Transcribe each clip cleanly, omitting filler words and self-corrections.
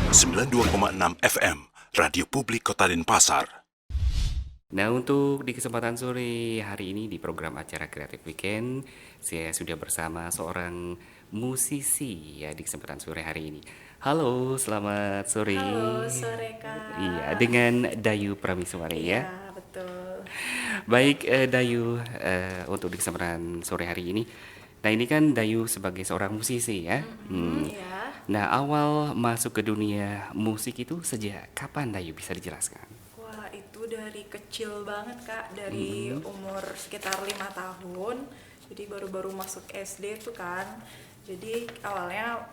92,6 FM, Radio Publik Kota Denpasar. Nah, untuk di kesempatan sore hari ini di program acara Kreatif Weekend, saya sudah bersama seorang musisi ya di kesempatan sore hari ini. Halo, selamat sore. Halo, sore Kak. Iya, dengan Dayu Pramiswari ya. Iya, betul. Baik, Dayu, untuk di kesempatan sore hari ini. Nah, ini kan Dayu sebagai seorang musisi ya. Iya. Nah, awal masuk ke dunia musik itu sejak kapan, Dayu, bisa dijelaskan? Wah, itu dari kecil banget Kak, dari umur sekitar 5 tahun. Jadi baru-baru masuk SD tuh kan. Jadi awalnya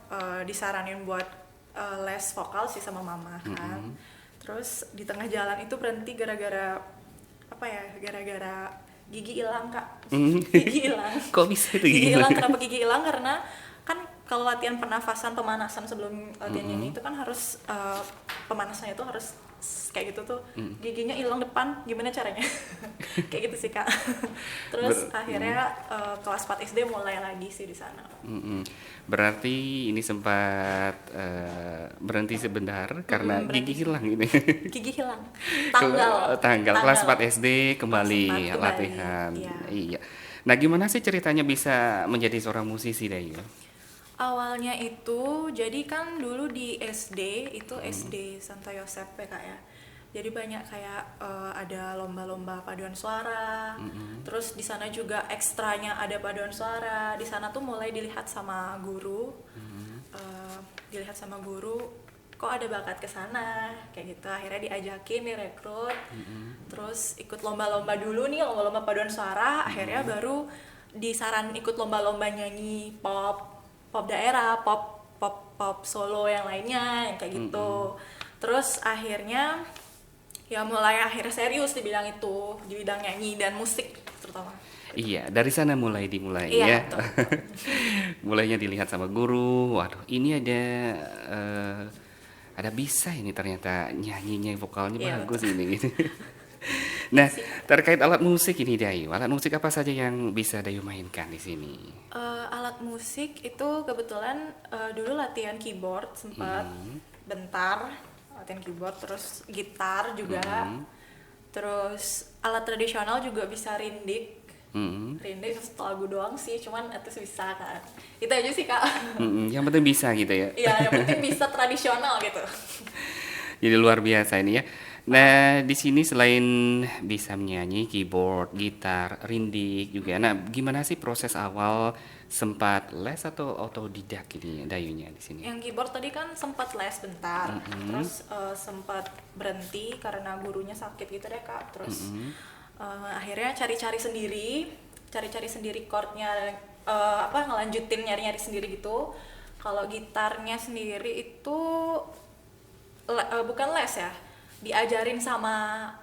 disaranin buat les vokal sih sama mama kan. Terus di tengah jalan itu berhenti gara-gara apa ya? Gara-gara gigi hilang Kak. Gigi hilang. Kok bisa itu Gigi gimana? hilang, kenapa gigi hilang? Karena kan kalau latihan pernafasan pemanasan sebelum latihan nyanyi itu kan harus pemanasannya itu harus kayak gitu tuh. Giginya hilang depan, gimana caranya? Kayak gitu sih Kak. Terus akhirnya kelas 4 SD mulai lagi sih di sana. Berarti ini sempat berhenti sebentar karena gigi hilang ini. Gigi hilang. Tanggal Kelas 4 SD kembali Kelas 4 kembali, latihan. iya. Iya. Nah, gimana sih ceritanya bisa menjadi seorang musisi, Dayu? Awalnya itu, jadi kan dulu di SD, itu SD Santo Yosep ya Kak ya. Jadi banyak kayak ada lomba-lomba paduan suara. Terus di sana juga ekstranya ada paduan suara. Di sana tuh mulai dilihat sama guru. Kok ada bakat ke sana kayak gitu. Akhirnya diajakin, direkrut. Terus ikut lomba-lomba dulu nih, lomba-lomba paduan suara. Akhirnya baru disaran ikut lomba-lomba nyanyi pop daerah, pop solo yang lainnya yang kayak gitu. Terus akhirnya ya mulai akhirnya serius di bidang itu, di bidang nyanyi dan musik terutama. Iya, dari sana dimulai Iya, ya. betul. Mulainya dilihat sama guru. Waduh, ini ada bisa ini ternyata nyanyinya vokalnya Iya, bagus ini gitu. Nah, terkait alat musik ini, Dayu. Alat musik apa saja yang bisa Dayu mainkan di sini? Alat musik itu kebetulan dulu latihan keyboard sempat bentar, latihan keyboard, terus gitar juga. Terus alat tradisional juga bisa rindik. Rindik satu lagu doang sih, cuman itu bisa kan. Itu aja sih Kak. Yang penting bisa gitu ya. Iya, yang penting bisa tradisional gitu. Jadi luar biasa ini ya. Nah, di sini selain bisa menyanyi, keyboard, gitar, rindik juga. Nah, gimana sih proses awal, sempat les atau otodidak ini Dayunya di sini? Yang keyboard tadi kan sempat les bentar, terus sempat berhenti karena gurunya sakit gitu deh Kak. Terus akhirnya cari-cari sendiri chordnya, ngelanjutin nyari-nyari sendiri gitu. Kalau gitarnya sendiri itu bukan les ya, diajarin sama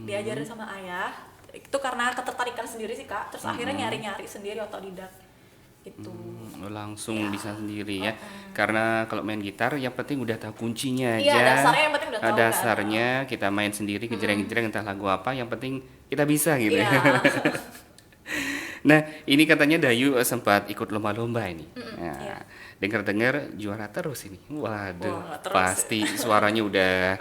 diajarin sama ayah. Itu karena ketertarikan sendiri sih Kak. Terus akhirnya nyari-nyari sendiri otodidak gitu. Langsung Ya. bisa sendiri ya. Karena kalau main gitar yang penting udah tahu kuncinya Iya, aja. dasarnya yang penting udah tahu kan. Dasarnya kita main sendiri gejreng-gejreng entah lagu apa, yang penting kita bisa gitu Iya. ya. Nah, ini katanya Dayu sempat ikut lomba-lomba ini. Nah, iya. dengar-dengar juara terus ini. Waduh, Wah, terus. pasti suaranya udah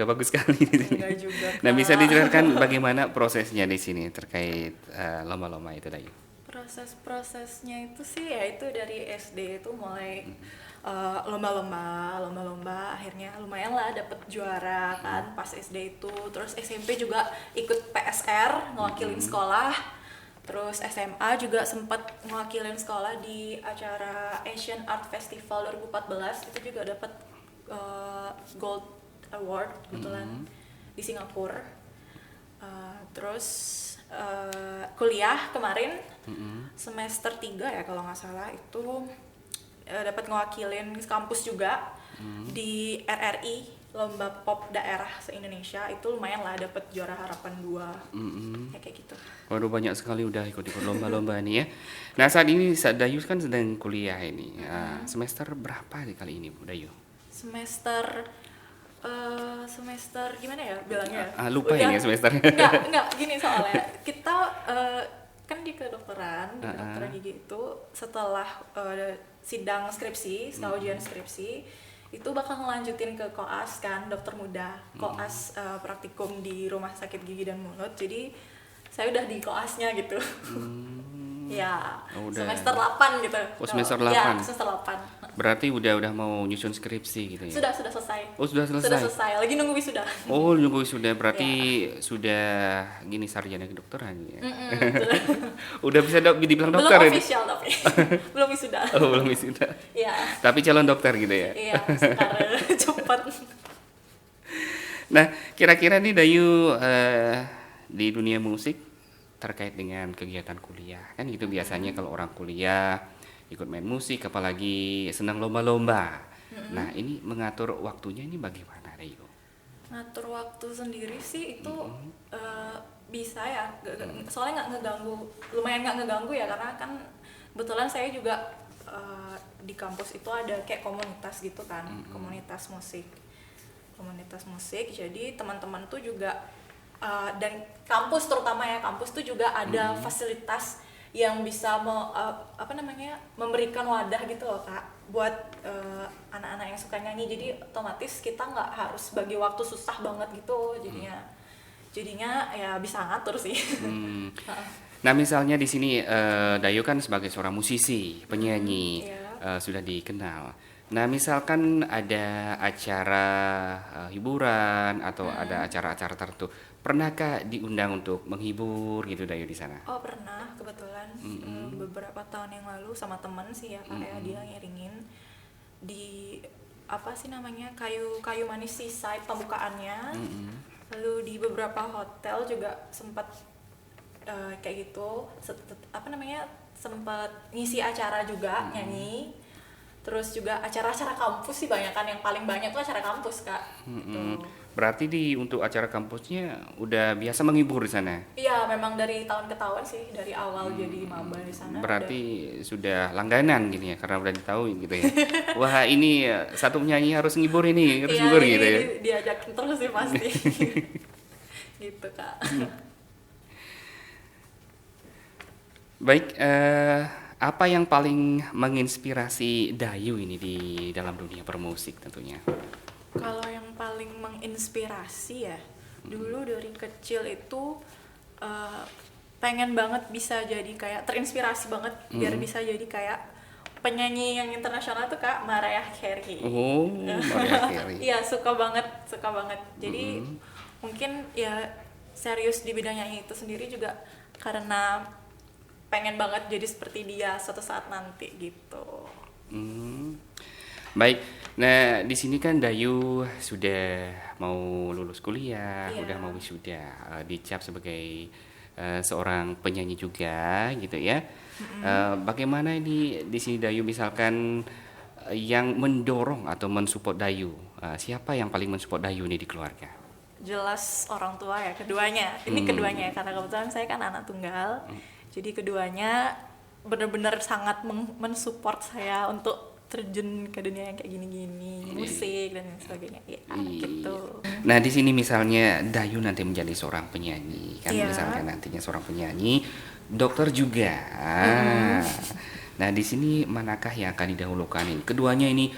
bagus sekali. Enggak juga Kak. Nah, bisa dijelaskan bagaimana prosesnya di sini terkait lomba-lomba itu, Dayu? Prosesnya itu sih ya itu dari SD itu mulai lomba-lomba akhirnya lumayan lah dapet juara kan pas SD itu. Terus SMP juga ikut PSR ngewakilin sekolah. Terus SMA juga sempat ngewakilin sekolah di acara Asian Art Festival 2014. Itu juga dapat Gold Award kebetulan di Singapura. Terus kuliah kemarin semester 3 ya kalau nggak salah itu dapat ngewakilin kampus juga di RRI lomba pop daerah se-Indonesia. Itu lumayan lah dapat juara harapan 2 kayak gitu. Waduh, banyak sekali udah ikut-ikut lomba-lomba nih ya. Nah, saat Dayu kan sedang kuliah ini. Semester berapa nih kali ini, Bu Dayu? Semester gimana ya bilangnya? Lupa ini ya semesternya. Enggak gini soalnya kita kan di kedokteran gigi itu setelah sidang skripsi, setelah ujian skripsi itu bakal ngelanjutin ke koas kan, dokter muda, koas praktikum di rumah sakit gigi dan mulut. Jadi saya udah di koasnya gitu. Ya, semester 8 gitu. Oh, semester 8. Ya, semester 8. Berarti udah mau nyusun skripsi gitu ya? Sudah selesai. Oh, sudah selesai. Sudah selesai. Lagi nunggu wisuda. Oh, nunggu wisuda. Berarti sudah gini sarjana kedokteran ya. Udah bisa dibilang dokter belum ya? official tapi. Belum wisuda. Oh, belum wisuda. Iya. Tapi calon dokter gitu ya? Iya, sekarang cepat. Nah, kira-kira nih Dayu di dunia musik terkait dengan kegiatan kuliah kan gitu biasanya kalau orang kuliah ikut main musik apalagi senang lomba-lomba. Nah ini mengatur waktunya ini bagaimana Dayu? Ngatur waktu sendiri sih itu bisa ya, soalnya nggak ngeganggu, lumayan nggak ngeganggu ya karena kan kebetulan saya juga di kampus itu ada kayak komunitas gitu kan, komunitas musik. Jadi teman-teman tuh juga dan kampus terutama ya, kampus tuh juga ada fasilitas yang bisa memberikan wadah gitu loh Kak buat anak-anak yang suka nyanyi. Jadi otomatis kita nggak harus bagi waktu susah banget gitu, jadinya ya bisa ngatur sih. Nah misalnya di sini Dayu kan sebagai seorang musisi, penyanyi, sudah dikenal. Nah misalkan ada acara hiburan atau ada acara-acara tertentu, pernahkah diundang untuk menghibur gitu Dayu di sana? Oh pernah, kebetulan beberapa tahun yang lalu sama teman sih ya Kak, ya dia ngiringin di apa sih namanya kayu manis seaside pembukaannya. Lalu di beberapa hotel juga sempat kayak gitu, sempat ngisi acara juga nyanyi. Terus juga acara-acara kampus sih banyakan, yang paling banyak tuh acara kampus Kak. Gitu. Berarti untuk acara kampusnya udah biasa menghibur di sana? Iya, memang dari tahun ke tahun sih, dari awal jadi maba di sana. Berarti sudah langganan gitu ya, karena udah ditahu gitu ya. Wah ini satu penyanyi harus ngibur ini, harus ngibur gitu ya. Diajakin terus sih pasti. Gitu Kak. Baik, apa yang paling menginspirasi Dayu ini di dalam dunia bermusik tentunya? Kalau yang paling menginspirasi ya, dulu dari kecil itu pengen banget bisa jadi kayak terinspirasi banget biar bisa jadi kayak penyanyi yang internasional tuh Kak, Mariah Carey. Oh, Mariah Carey. Iya, suka banget. Jadi mungkin ya serius di bidang nyanyi itu sendiri juga karena pengen banget jadi seperti dia suatu saat nanti gitu. Baik, nah di sini kan Dayu sudah mau lulus kuliah, udah mau wisuda, dicap sebagai seorang penyanyi juga gitu ya. Bagaimana ini di sini Dayu misalkan yang mendorong atau mensupport Dayu? Siapa yang paling mensupport Dayu nih di keluarga? Jelas orang tua ya, keduanya. Ini keduanya karena kebetulan saya kan anak tunggal. Jadi keduanya benar-benar sangat mensupport saya untuk terjun ke dunia yang kayak gini-gini, musik dan sebagainya. Ya, gitu. Nah, di sini misalnya Dayu nanti menjadi seorang penyanyi, kan misalkan nantinya seorang penyanyi, dokter juga. Nah, di sini manakah yang akan didahulukan ini? Keduanya ini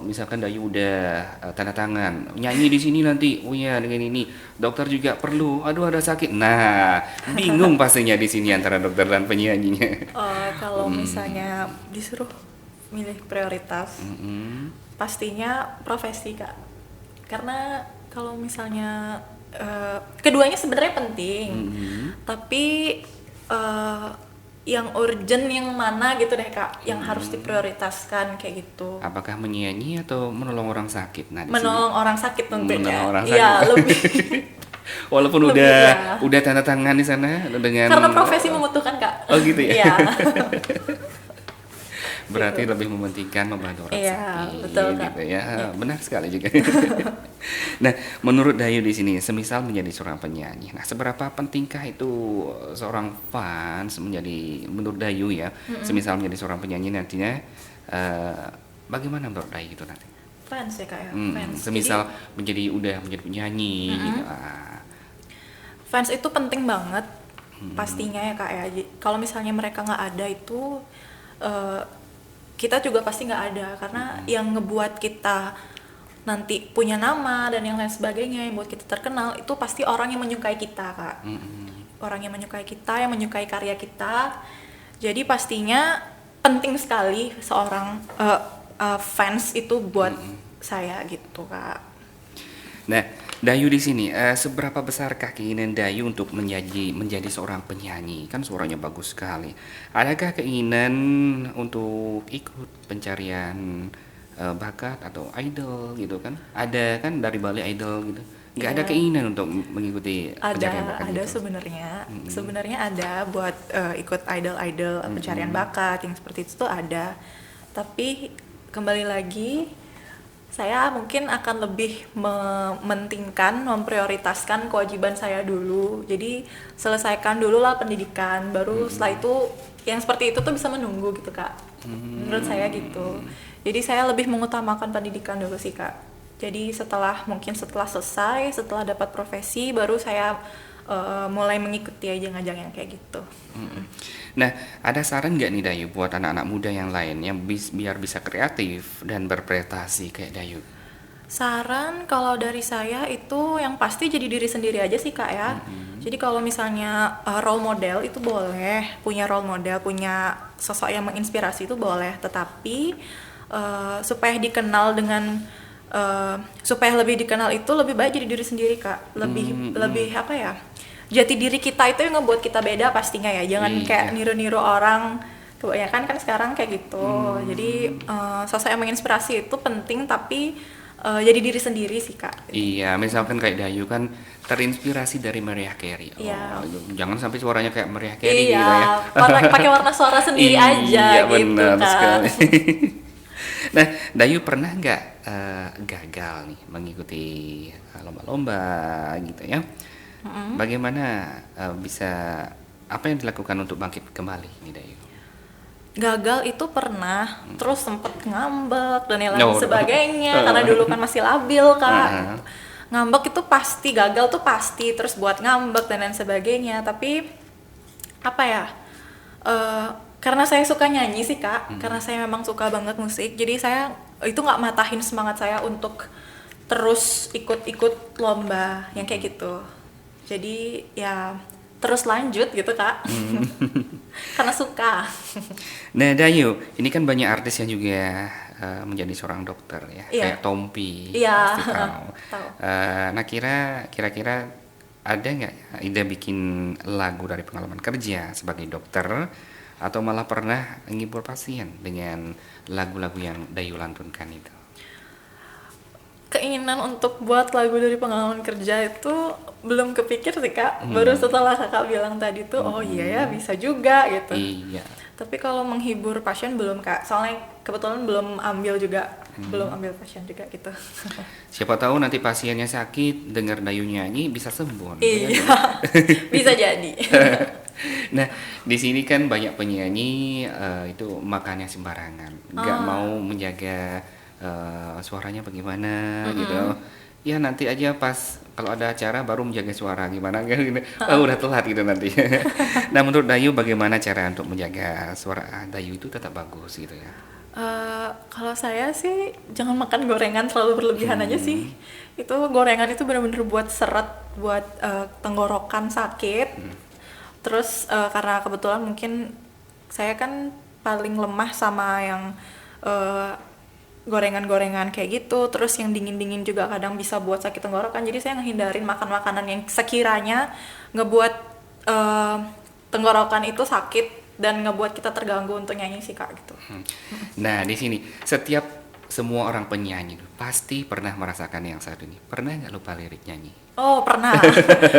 misalkan Dayu udah tanda tangan nyanyi di sini nanti, oh ya dengan ini dokter juga perlu, aduh ada sakit, nah bingung pastinya di sini antara dokter dan penyanyinya. Kalau misalnya disuruh milih prioritas, pastinya profesi Kak, karena kalau misalnya keduanya sebenarnya penting, tapi yang urgent yang mana gitu deh Kak, yang harus diprioritaskan kayak gitu. Apakah menyanyi atau menolong orang sakit? Nah, menolong orang sakit tentunya. Menolong orang sakit. Iya, lebih. Walaupun lebih, udah tanda tangan di sana dengan. Karena profesi membutuhkan Kak. Oh gitu ya. Iya. Berarti lebih mementingkan membantu orang sakit. Betul Kak. Gitu ya. Benar sekali juga. Nah, menurut Dayu di sini, semisal menjadi seorang penyanyi, nah seberapa pentingkah itu seorang fans menjadi menurut Dayu ya, semisal menjadi seorang penyanyi nantinya, bagaimana menurut Dayu itu nanti? Fans ya Kak ya, fans. Semisal udah menjadi penyanyi, gitu. Fans itu penting banget pastinya ya Kak ya. Kalau misalnya mereka nggak ada itu eh, kita juga pasti nggak ada, karena yang ngebuat kita nanti punya nama dan yang lain sebagainya, yang buat kita terkenal itu pasti orang yang menyukai kita Kak. Orang yang menyukai kita, yang menyukai karya kita. Jadi pastinya penting sekali seorang fans itu buat saya gitu Kak. Nah, Dayu di sini, seberapa besarkah keinginan Dayu untuk menjadi seorang penyanyi? Kan suaranya bagus sekali. Adakah keinginan untuk ikut pencarian bakat atau idol gitu kan? Ada kan dari Bali Idol gitu? Nggak ada Iya. keinginan untuk mengikuti pencarian bakat Ada gitu? sebenarnya ada buat ikut idol pencarian bakat yang seperti itu tuh ada, tapi kembali lagi saya mungkin akan lebih mementingkan, memprioritaskan kewajiban saya dulu. Jadi selesaikan dulu lah pendidikan, baru setelah itu yang seperti itu tuh bisa menunggu gitu Kak. Menurut saya gitu. Jadi saya lebih mengutamakan pendidikan dulu sih Kak. Jadi setelah selesai, setelah dapat profesi, baru saya mulai mengikuti ajang-ajang yang kayak gitu. Nah, ada saran nggak nih Dayu buat anak-anak muda yang lain yang biar bisa kreatif dan berprestasi kayak Dayu? Saran kalau dari saya itu yang pasti jadi diri sendiri aja sih Kak ya. Jadi kalau misalnya role model itu boleh, punya role model, punya sosok yang menginspirasi itu boleh, tetapi supaya dikenal supaya lebih dikenal itu lebih baik jadi diri sendiri Kak. Lebih apa ya? Jati diri kita itu yang ngebuat kita beda pastinya ya. Jangan kayak niru-niru orang. Kebanyakan kan sekarang kayak gitu. Jadi sosok yang menginspirasi itu penting, tapi jadi diri sendiri sih Kak. Iya, misalkan kayak Dayu kan terinspirasi dari Mariah Carey. Iya. Jangan sampai suaranya kayak Mariah Carey Iya, gitu ya. pakai warna suara sendiri Iya, aja gitu benar Kak. sekali. Nah, Dayu pernah nggak gagal nih mengikuti lomba-lomba gitu ya? Bagaimana apa yang dilakukan untuk bangkit kembali nih Dayu? Gagal itu pernah, terus sempet ngambek dan yang lain No. sebagainya, karena dulu kan masih labil Kak. Uh-huh. Ngambek itu pasti, gagal tuh pasti, terus buat ngambek dan lain sebagainya. Tapi apa ya? Karena saya suka nyanyi sih Kak, karena saya memang suka banget musik, jadi saya itu nggak matahin semangat saya untuk terus ikut-ikut lomba yang kayak gitu. Jadi ya terus lanjut gitu Kak, karena suka. Nah, Dayu, ini kan banyak artis yang juga menjadi seorang dokter ya, Iya. kayak Tompi, Iya, pasti tahu. tahu. Nah, kira-kira ada nggak ide bikin lagu dari pengalaman kerja sebagai dokter, atau malah pernah menghibur pasien dengan lagu-lagu yang Dayu lantunkan itu? Keinginan untuk buat lagu dari pengalaman kerja itu belum kepikir sih Kak. Baru setelah Kakak bilang tadi tuh, oh iya ya bisa juga gitu. Iya. Tapi kalau menghibur pasien belum Kak, soalnya kebetulan belum ambil pasien juga gitu. Siapa tahu nanti pasiennya sakit, dengar Dayu nyanyi bisa sembuh. Iya, bisa jadi. Nah, di sini kan banyak penyanyi itu makannya sembarangan, nggak mau menjaga suaranya bagaimana gitu. Ya nanti aja pas kalau ada acara baru menjaga suara gimana gitu. Udah telat gitu nanti. Nah, menurut Dayu bagaimana cara untuk menjaga suara Dayu itu tetap bagus gitu ya? Kalau saya sih jangan makan gorengan terlalu berlebihan aja sih. Itu gorengan itu benar-benar buat seret, buat tenggorokan sakit. Terus karena kebetulan mungkin saya kan paling lemah sama yang gorengan-gorengan kayak gitu, terus yang dingin-dingin juga kadang bisa buat sakit tenggorokan. Jadi saya ngehindarin makan makanan yang sekiranya ngebuat tenggorokan itu sakit dan ngebuat kita terganggu untuk nyanyi sih Kak gitu. Nah, di sini semua orang penyanyi pasti pernah merasakan yang satu ini. Pernah nggak lupa lirik nyanyi? Oh pernah,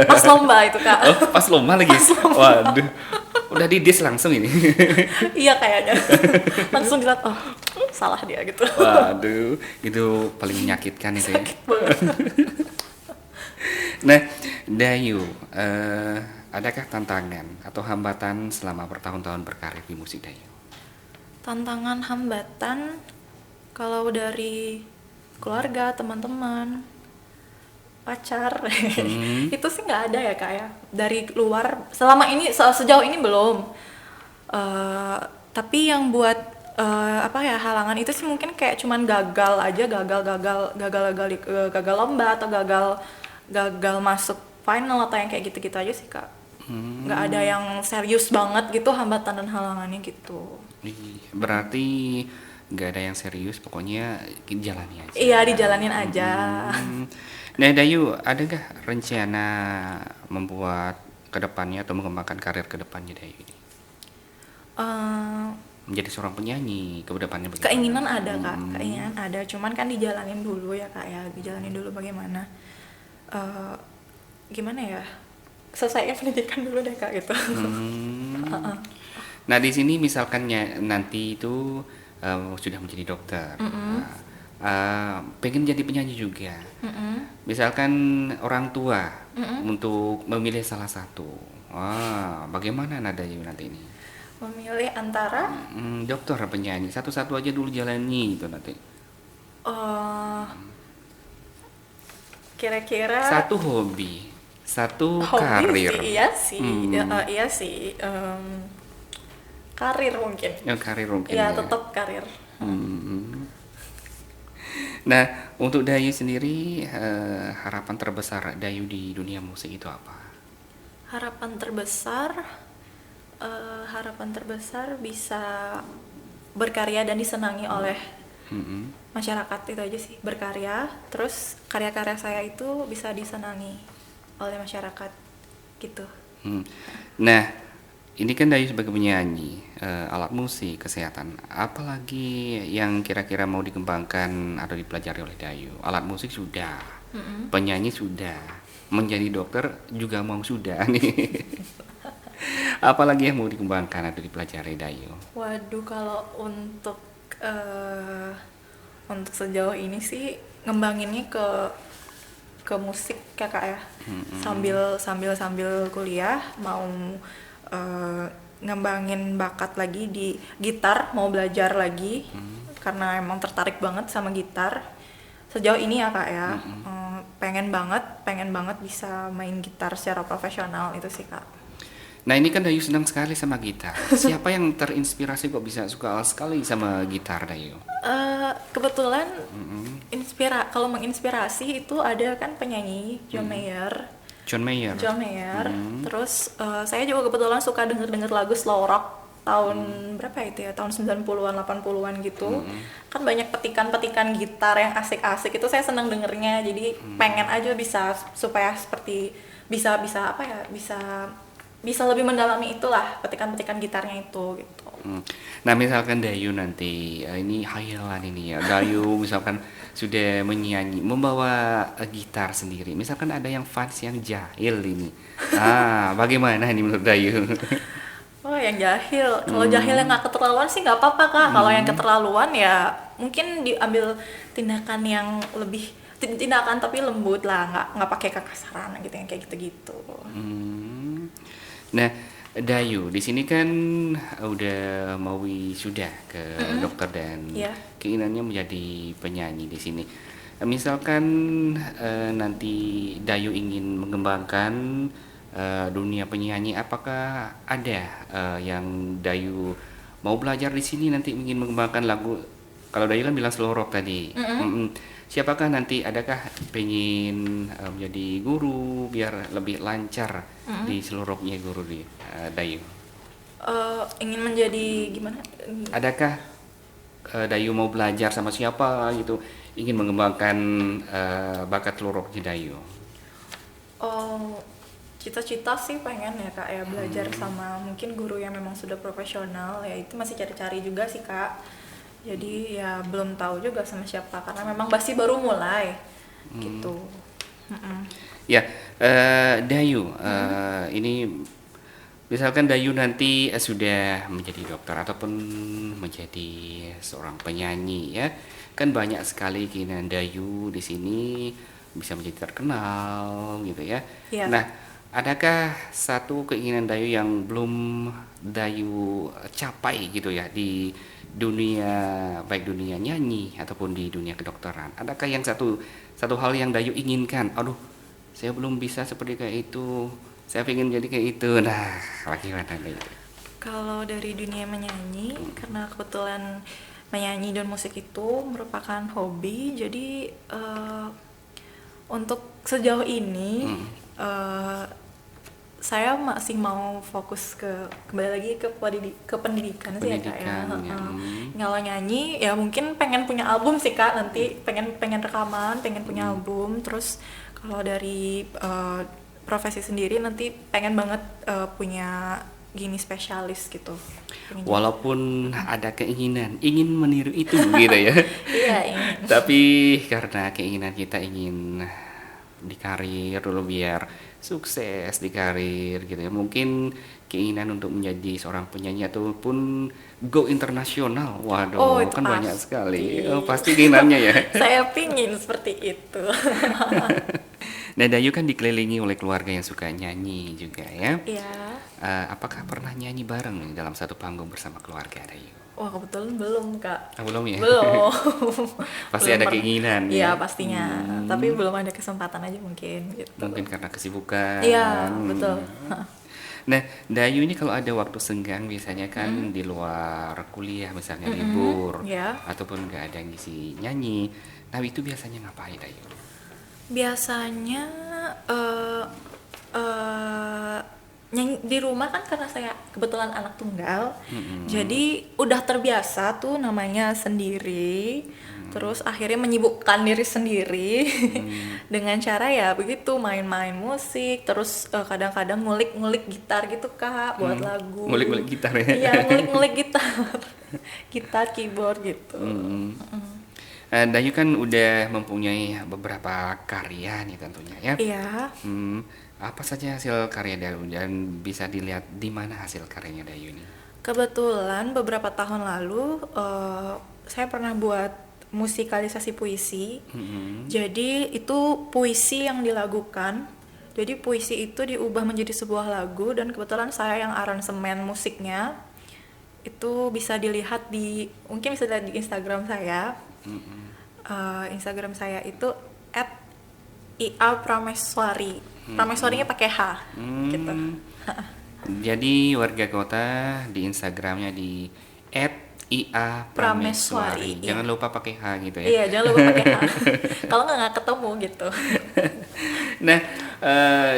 pas lomba itu Kak. Oh, pas lomba lagi? Waduh, udah didis langsung ini. Iya kayaknya, langsung dilihat, oh salah dia gitu. Waduh, itu paling menyakitkan itu ya. Sakit banget. Nah, Dayu, adakah tantangan atau hambatan selama bertahun-tahun berkarir di musik Dayu? Tantangan hambatan kalau dari keluarga, teman-teman, pacar itu sih nggak ada ya kak ya dari luar selama ini sejauh ini belum. Tapi yang buat apa ya halangan itu sih mungkin kayak cuman gagal aja, gagal lomba atau gagal masuk final atau yang kayak gitu-gitu aja sih kak. Nggak ada yang serius banget gitu hambatan dan halangannya gitu. Berarti nggak ada yang serius, pokoknya jalani aja. Iya, dijalanin aja. Nah Dayu, ada nggak rencana membuat kedepannya atau mengembangkan karir kedepannya Dayu ini? Menjadi seorang penyanyi kedepannya bagaimana? Keinginan ada kak, keinginan ada, cuman kan dijalanin dulu ya kak ya, dijalanin dulu bagaimana. Gimana ya? Selesaiin pendidikan dulu deh kak gitu. Nah di sini misalkannya nanti itu sudah menjadi dokter, pengen jadi penyanyi juga. Misalkan orang tua untuk memilih salah satu, bagaimana Dayu nanti ini? Memilih antara dokter penyanyi, satu-satu aja dulu jalani gitu nanti. Kira-kira Satu hobi, satu hobi karir. sih, iya sih, iya sih. Karir mungkin. Karir mungkin. Ya, ya. tetap karir. Nah, untuk Dayu sendiri, harapan terbesar Dayu di dunia musik itu apa? Harapan terbesar bisa berkarya dan disenangi oleh masyarakat, itu aja sih. Berkarya, terus karya-karya saya itu bisa disenangi oleh masyarakat gitu. Nah, ini kan Dayu sebagai penyanyi, alat musik, kesehatan, apalagi yang kira-kira mau dikembangkan atau dipelajari oleh Dayu? Alat musik sudah, penyanyi sudah, menjadi dokter juga mau sudah nih. Apalagi yang mau dikembangkan atau dipelajari Dayu? Waduh, kalau untuk sejauh ini sih ngembanginnya ke musik ya kak ya. Sambil kuliah mau ngembangin bakat lagi di gitar, mau belajar lagi karena emang tertarik banget sama gitar sejauh ini ya kak ya. Pengen banget bisa main gitar secara profesional, itu sih kak. Nah ini kan Dayu senang sekali sama gitar. Siapa yang terinspirasi kok bisa suka sekali sama gitar Dayu? Kebetulan kalau menginspirasi itu ada kan penyanyi John Mayer. Terus saya juga kebetulan suka denger lagu slow rock tahun berapa itu ya, tahun 90-an 80-an gitu. Kan banyak petikan-petikan gitar yang asik-asik, itu saya seneng dengernya. Jadi pengen aja bisa supaya seperti bisa apa ya, bisa lebih mendalami itulah petikan-petikan gitarnya itu gitu. Nah misalkan Dayu nanti, ini hayalan ini ya, Dayu misalkan sudah menyanyi, membawa gitar sendiri, misalkan ada yang fans yang jahil ini, bagaimana ini menurut Dayu? Oh yang jahil, kalau jahil yang nggak keterlaluan sih nggak apa-apa kak. Kalau yang keterlaluan ya mungkin diambil tindakan tapi lembut lah, nggak pakai kekasaran gitu, yang kayak gitu-gitu. Nah, Dayu di sini kan udah mau wisuda ke dokter dan keinginannya menjadi penyanyi di sini. Misalkan nanti Dayu ingin mengembangkan dunia penyanyi, apakah ada yang Dayu mau belajar di sini nanti ingin mengembangkan lagu? Kalau Dayu kan bilang slow rock tadi. Siapakah nanti, adakah pengen menjadi guru biar lebih lancar di seluruhnya guru di Dayu? Ingin menjadi gimana? Adakah Dayu mau belajar sama siapa gitu, ingin mengembangkan bakat seluruhnya Dayu? Cita-cita sih pengen ya kak ya, belajar sama mungkin guru yang memang sudah profesional ya, itu masih cari-cari juga sih kak. Jadi ya belum tahu juga sama siapa karena memang masih baru mulai gitu. Ya, Dayu, ini misalkan Dayu nanti sudah menjadi dokter ataupun menjadi seorang penyanyi ya, kan banyak sekali keinginan Dayu di sini bisa menjadi terkenal gitu ya. Nah, adakah satu keinginan Dayu yang belum Dayu capai gitu ya di dunia, baik dunia nyanyi ataupun di dunia kedokteran? Adakah yang satu hal yang Dayu inginkan, aduh saya belum bisa seperti kayak itu, saya pengen jadi kayak itu. Nah, bagaimana Dayu? Kalau dari dunia menyanyi, karena kebetulan menyanyi dan musik itu merupakan hobi, jadi untuk sejauh ini eh, saya masih mau fokus kembali lagi ke pendidikan sih ya Kak ya. Pendidikan, ya. Kalau nyanyi ya mungkin pengen punya album sih Kak, nanti pengen rekaman, pengen punya album. Terus kalau dari profesi sendiri nanti pengen banget punya gini spesialis gitu. Pengen Walaupun ada keinginan ingin meniru itu gitu ya. Iya, ingin. Tapi karena keinginan kita ingin di karir dulu biar sukses di karir gitu ya. Mungkin keinginan untuk menjadi seorang penyanyi ataupun go internasional. Waduh, Oh, itu kan banyak pasti. sekali. Oh, pasti keinginannya ya. Saya pingin seperti itu. Nah, Dayu kan dikelilingi oleh keluarga yang suka nyanyi juga ya. Iya. Apakah pernah nyanyi bareng nih dalam satu panggung bersama keluarga Dayu? Wah, kebetulan belum Kak. Belum ya? Belum. Pasti Belum ada pernah. keinginan Iya, ya. pastinya. Tapi belum ada kesempatan aja mungkin gitu. Mungkin karena kesibukan. Iya, betul. Nah, Dayu ini kalau ada waktu senggang biasanya kan di luar kuliah misalnya libur Iya. ataupun nggak ada ngisi nyanyi. Nah, itu biasanya ngapain Dayu? Biasanya eh nyanyi di rumah kan, karena saya kebetulan anak tunggal. Jadi udah terbiasa tuh namanya sendiri. Terus akhirnya menyibukkan diri sendiri dengan cara ya begitu, main-main musik, terus kadang-kadang ngulik-ngulik gitar gitu Kak buat lagu. Ngulik-ngulik gitar ya? Iya, ngulik-ngulik gitar. Gitar, keyboard gitu. Dayu kan udah mempunyai beberapa karya nih tentunya ya. Iya. Apa saja hasil karya Dayu dan bisa dilihat di mana hasil karyanya Dayu ini? Kebetulan beberapa tahun lalu saya pernah buat musikalisasi puisi. Jadi itu puisi yang dilagukan. Jadi puisi itu diubah menjadi sebuah lagu, dan kebetulan saya yang aransemen musiknya. Itu bisa dilihat mungkin bisa dilihat di Instagram saya. Instagram saya itu @ia_prameswari. Prameswarinya pakai H gitu. Jadi warga kota di Instagramnya di @ia_prameswari. Iya. Jangan lupa pakai H gitu ya. Iya, jangan lupa pakai H. Kalau nggak ketemu gitu. Nah,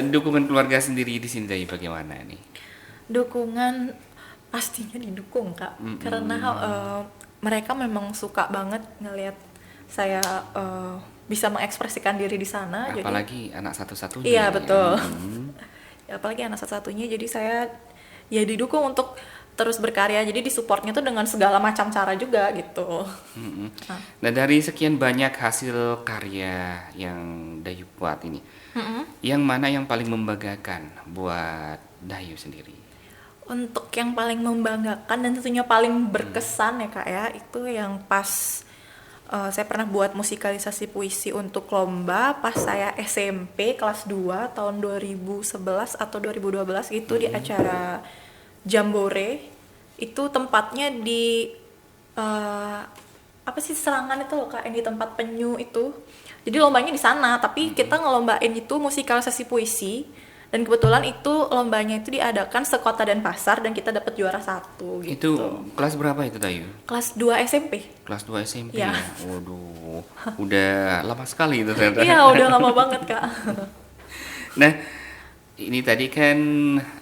dukungan keluarga sendiri di sini Dayu bagaimana nih? Dukungan pastinya didukung Kak, karena mereka memang suka banget ngelihat saya bisa mengekspresikan diri di sana. Apalagi anak satu-satunya. Iya, betul. Ya, apalagi anak satu-satunya, jadi saya ya didukung untuk terus berkarya, jadi disupportnya tuh dengan segala macam cara juga gitu. Nah, dari sekian banyak hasil karya yang Dayu buat ini, yang mana yang paling membanggakan buat Dayu sendiri? Untuk yang paling membanggakan dan tentunya paling berkesan ya Kak ya, itu yang pas saya pernah buat musikalisasi puisi untuk lomba pas saya SMP kelas 2 tahun 2011 atau 2012 gitu, di acara Jambore. Itu tempatnya di apa sih, Serangan itu loh Kak, yang di tempat penyu itu. Jadi lombanya di sana, tapi kita ngelombain itu musikalisasi puisi. Dan kebetulan itu lombanya itu diadakan sekota Denpasar, dan kita dapat juara 1 gitu. Itu kelas berapa itu Dayu? Kelas 2 SMP. Kelas 2 SMP Ya. ya? Waduh, udah lama sekali itu ternyata. Iya, udah lama banget Kak. Nah, ini tadi kan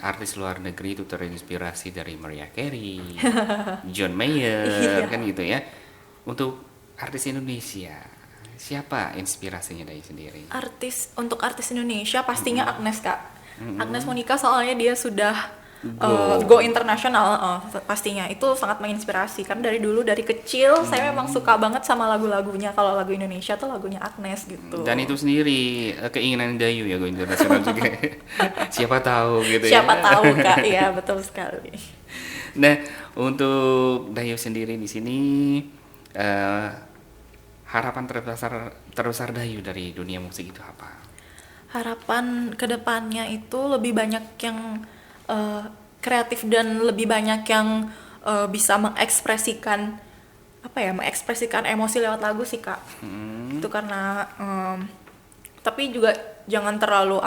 artis luar negeri itu terinspirasi dari Mariah Carey, John Mayer, Iya. kan gitu ya. Untuk artis Indonesia, siapa inspirasinya dari sendiri? Untuk artis Indonesia pastinya Agnes Kak. Agnes Monica, soalnya dia sudah Go. go internasional, pastinya itu sangat menginspirasi. Kan dari dulu, dari kecil saya memang suka banget sama lagu-lagunya. Kalau lagu Indonesia tuh lagunya Agnes gitu. Dan itu sendiri keinginan Dayu ya go internasional juga. Siapa tahu gitu ya. Siapa tahu Kak, iya betul sekali. Nah, untuk Dayu sendiri di sini harapan terbesar Dayu dari dunia musik itu apa? Harapan kedepannya itu lebih banyak yang kreatif, dan lebih banyak yang bisa mengekspresikan mengekspresikan emosi lewat lagu sih Kak. Itu karena Tapi juga jangan terlalu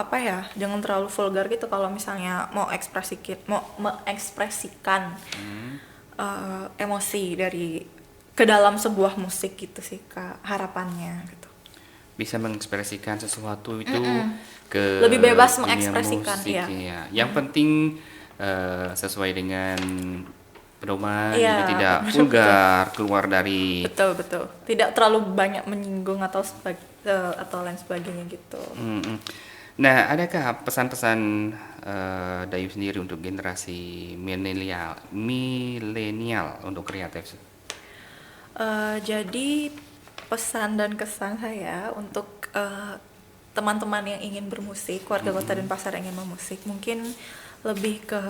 jangan terlalu vulgar gitu kalau misalnya mau mengekspresikan emosi dari ke dalam sebuah musik gitu sih Kak, harapannya gitu. Bisa mengekspresikan sesuatu itu ke Lebih bebas dunia mengekspresikan, musik, iya. ya. Yang penting sesuai dengan pedoman, Iya, jadi tidak betul. vulgar, keluar dari Betul. Tidak terlalu banyak menyinggung atau lain sebagainya gitu. Mm-mm. Nah, adakah pesan-pesan Dayu sendiri untuk generasi milenial untuk kreatif? Jadi pesan dan kesan saya untuk teman-teman yang ingin bermusik, warga Kota Denpasar yang ingin bermusik, mungkin lebih ke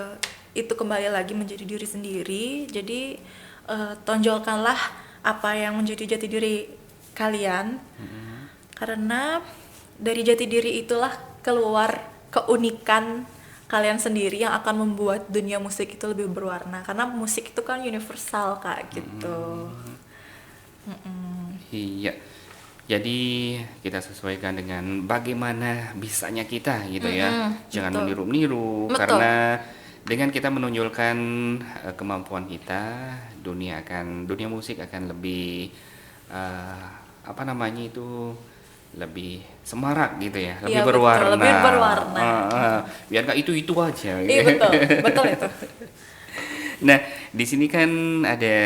itu kembali lagi menjadi diri sendiri. Jadi tonjolkanlah apa yang menjadi jati diri kalian, karena dari jati diri itulah keluar keunikan kalian sendiri yang akan membuat dunia musik itu lebih berwarna. Karena musik itu kan universal Kak gitu. Iya. Jadi kita sesuaikan dengan bagaimana bisanya kita gitu ya. Jangan betul. meniru-niru Betul. karena dengan kita menonjolkan kemampuan kita, dunia musik akan lebih lebih semarak gitu ya, lebih Iya, betul, berwarna. lebih berwarna. Biar nggak itu aja. Iya betul itu. Nah, di sini kan ada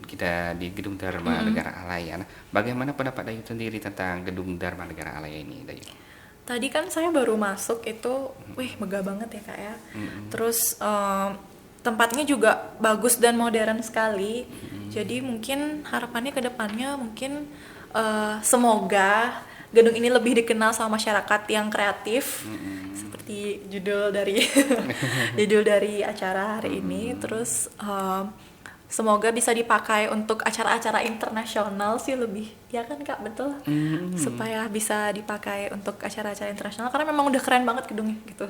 kita di Gedung Dharma Negara Alaya. Nah, bagaimana pendapat Dayu sendiri tentang Gedung Dharma Negara Alaya ini, Dayu? Tadi kan saya baru masuk itu, megah banget ya Kak ya. Terus tempatnya juga bagus dan modern sekali. Jadi mungkin harapannya ke depannya mungkin semoga gedung ini lebih dikenal sama masyarakat yang kreatif. Seperti judul dari acara hari ini. Terus semoga bisa dipakai untuk acara-acara internasional sih lebih, ya kan Kak, betul? Supaya bisa dipakai untuk acara-acara internasional karena memang udah keren banget gedungnya gitu.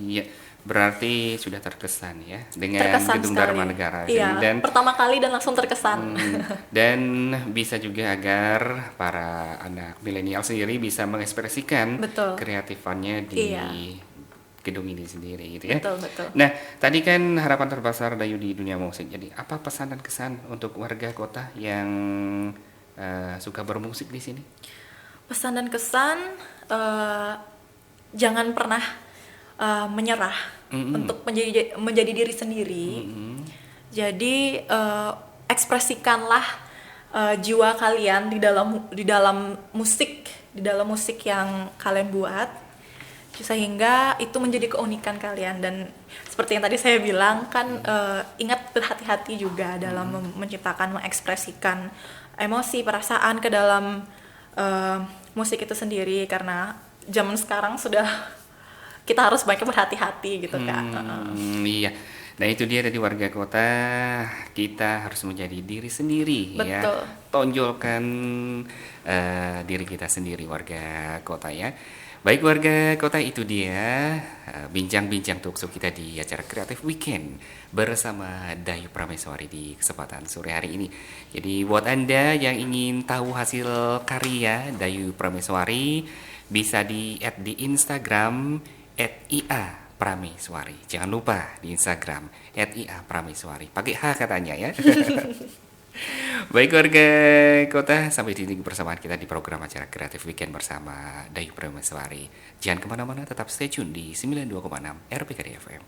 Iya, berarti sudah terkesan ya dengan Terkesan Gedung sekali. Dharma Negara Iya, ini. Dan pertama kali dan langsung terkesan. dan bisa juga agar para anak milenial sendiri bisa mengekspresikan Betul. kreatifannya di Iya. gedung ini sendiri gitu ya. Betul. Nah, tadi kan harapan terbesar Dayu di dunia musik. Jadi, apa pesan dan kesan untuk warga kota yang suka bermusik di sini? Pesan dan kesan, jangan pernah menyerah untuk menjadi diri sendiri. Jadi ekspresikanlah jiwa kalian di dalam musik yang kalian buat, sehingga itu menjadi keunikan kalian. Dan seperti yang tadi saya bilang kan, ingat berhati-hati juga dalam mengekspresikan emosi, perasaan ke dalam musik itu sendiri, karena zaman sekarang kita harus banyak berhati-hati gitu Kak. Iya. Nah, itu dia dari warga kota, kita harus menjadi diri sendiri. Betul. Ya. Tonjolkan diri kita sendiri warga kota ya. Baik warga kota, itu dia bincang-bincang talkshow kita di acara Kreatif Weekend bersama Dayu Prameswari di kesempatan sore hari ini. Jadi buat Anda yang ingin tahu hasil karya Dayu Prameswari, bisa di-add di Instagram @ia_prameswari. Jangan lupa di Instagram @ia_prameswari. Pakai H katanya ya. Baik warga kota, sampai di sini persamaan kita di program acara Kreatif Weekend bersama Dayu Prameswari. Jangan kemana-mana, tetap stay tune di 92,6 RPKD FM.